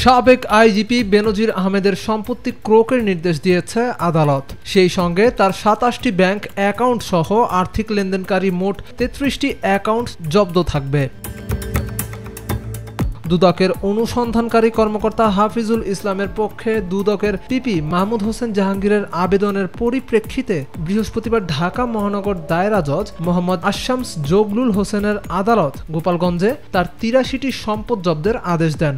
সাবেক আইজিপি বেনজির আহমেদের সম্পত্তি ক্রোকের নির্দেশ দিয়েছে আদালত। সেই সঙ্গে তার ২৭টি ব্যাংক অ্যাকাউন্ট সহ আর্থিক লেনদেনকারী মোট ৩৩টি অ্যাকাউন্ট জব্দ থাকবে। দুদকের অনুসন্ধানকারী কর্মকর্তা হাফিজুল ইসলামের পক্ষে দুদকের পিপি মাহমুদ হোসেন জাহাঙ্গীরের আবেদনের পরিপ্রেক্ষিতে বৃহস্পতিবার ঢাকা মহানগর দায়রা জজ মোহাম্মদ আশামস জগলুল হোসেনের আদালত গোপালগঞ্জে তার ৮৩টি সম্পদ জব্দের আদেশ দেন।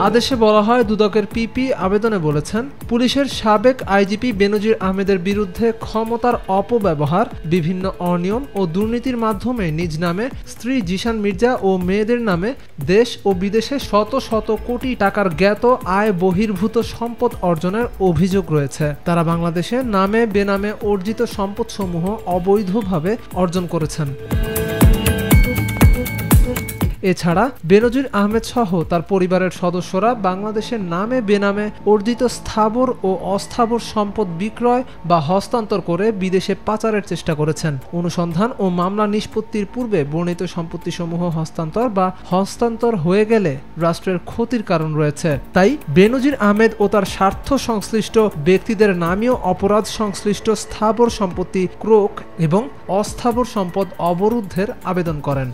আদেশে বলা হয়, দুদকের পিপি আবেদনে বলেছেন, পুলিশের সাবেক আইজিপি বেনজির আহমেদের বিরুদ্ধে ক্ষমতার অপব্যবহার, বিভিন্ন অনিয়ম ও দুর্নীতির মাধ্যমে নিজ নামে, স্ত্রী জিশান মির্জা ও মেয়েদের নামে দেশ ও বিদেশে শত শত কোটি টাকার জ্ঞাত আয় বহির্ভূত সম্পদ অর্জনের অভিযোগ রয়েছে। তারা বাংলাদেশে নামে বেনামে অর্জিত সম্পদসমূহ অবৈধভাবে অর্জন করেছেন। এছাড়া বেনজির আহমেদ সহ তার পরিবারের সদস্যরা বাংলাদেশের নামে বেনামে অর্জিত স্থাবর ও অস্থাবর সম্পদ বিক্রয় বা হস্তান্তর করে বিদেশে পাচারের চেষ্টা করেছেন। অনুসন্ধান ও মামলা নিষ্পত্তির পূর্বে বর্ণিত সম্পত্তিসমূহ হস্তান্তর হয়ে গেলে রাষ্ট্রের ক্ষতির কারণ রয়েছে। তাই বেনজির আহমেদ ও তার স্বার্থ সংশ্লিষ্ট ব্যক্তিদের নামীয় অপরাধ সংশ্লিষ্ট স্থাবর সম্পত্তি ক্রোক এবং অস্থাবর সম্পদ অবরুদ্ধের আবেদন করেন।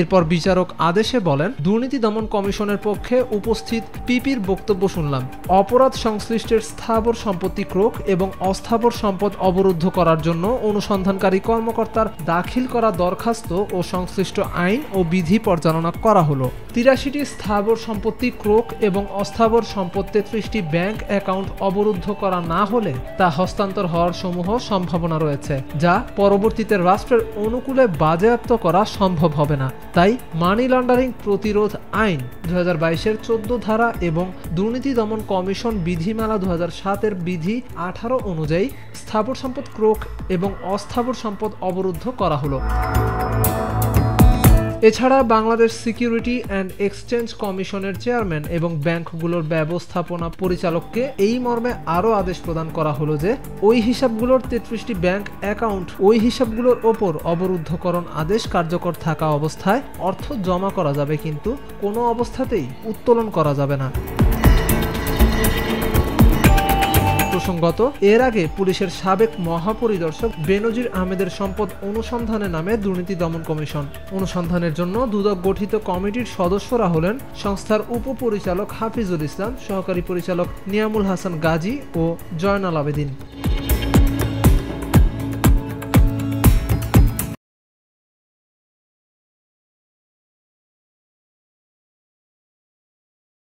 এরপর বিচারক আদেশে বলেন, দুর্নীতি দমন কমিশনের পক্ষে উপস্থিত পিপির বক্তব্য শুনলাম। অপরাধ সংশ্লিষ্টের স্থাবর সম্পত্তি ক্রোক এবং অস্থাবর সম্পদ অবরুদ্ধ করার জন্য অনুসন্ধানকারী কর্মকর্তার দাখিল করা দরখাস্ত ও সংশ্লিষ্ট আইন ও বিধি পর্যালোচনা করা হলো। ৮৩টি স্থাবর সম্পত্তি ক্রোক এবং অস্থাবর সম্পদ ৩৩টি ব্যাংক অ্যাকাউন্ট অবরুদ্ধ করা না হলে তা হস্তান্তর হওয়ার সমূহ সম্ভাবনা রয়েছে, যা পরবর্তীতে রাষ্ট্রের অনুকূলে বাজেয়াপ্ত করা সম্ভব হবে না। তাই মানি লন্ডারিং প্রতিরোধ আইন ২০২২-এর ১৪ ধারা এবং দুর্নীতি দমন কমিশন বিধিমালা ২০০৭-এর বিধি ১৮ অনুযায়ী স্থাবর সম্পদ ক্রোক এবং অস্থাবর সম্পদ অবরুদ্ধ করা হলো। এছাড়া বাংলাদেশ সিকিউরিটি অ্যান্ড এক্সচেঞ্জ কমিশনের চেয়ারম্যান এবং ব্যাংকগুলোর ব্যবস্থাপনা পরিচালককে এই মর্মে আরও আদেশ প্রদান করা হলো যে ওই হিসাবগুলোর ৩৩টি ব্যাংক অ্যাকাউন্ট ওই হিসাবগুলোর ওপর অবরুদ্ধকরণ আদেশ কার্যকর থাকা অবস্থায় অর্থ জমা করা যাবে, কিন্তু কোনো অবস্থাতেই উত্তোলন করা যাবে না। প্রসঙ্গত, এর আগে পুলিশের সাবেক মহাপরিদর্শক বেনজির আহমেদের সম্পদ অনুসন্ধানে নামে দুর্নীতি দমন কমিশন। অনুসন্ধানের জন্য দুদক গঠিত কমিটির সদস্যরা হলেন সংস্থার উপপরিচালক হাফিজুল ইসলাম, সহকারী পরিচালক নিয়ামুল হাসান গাজী ও জয়নাল আবেদিন।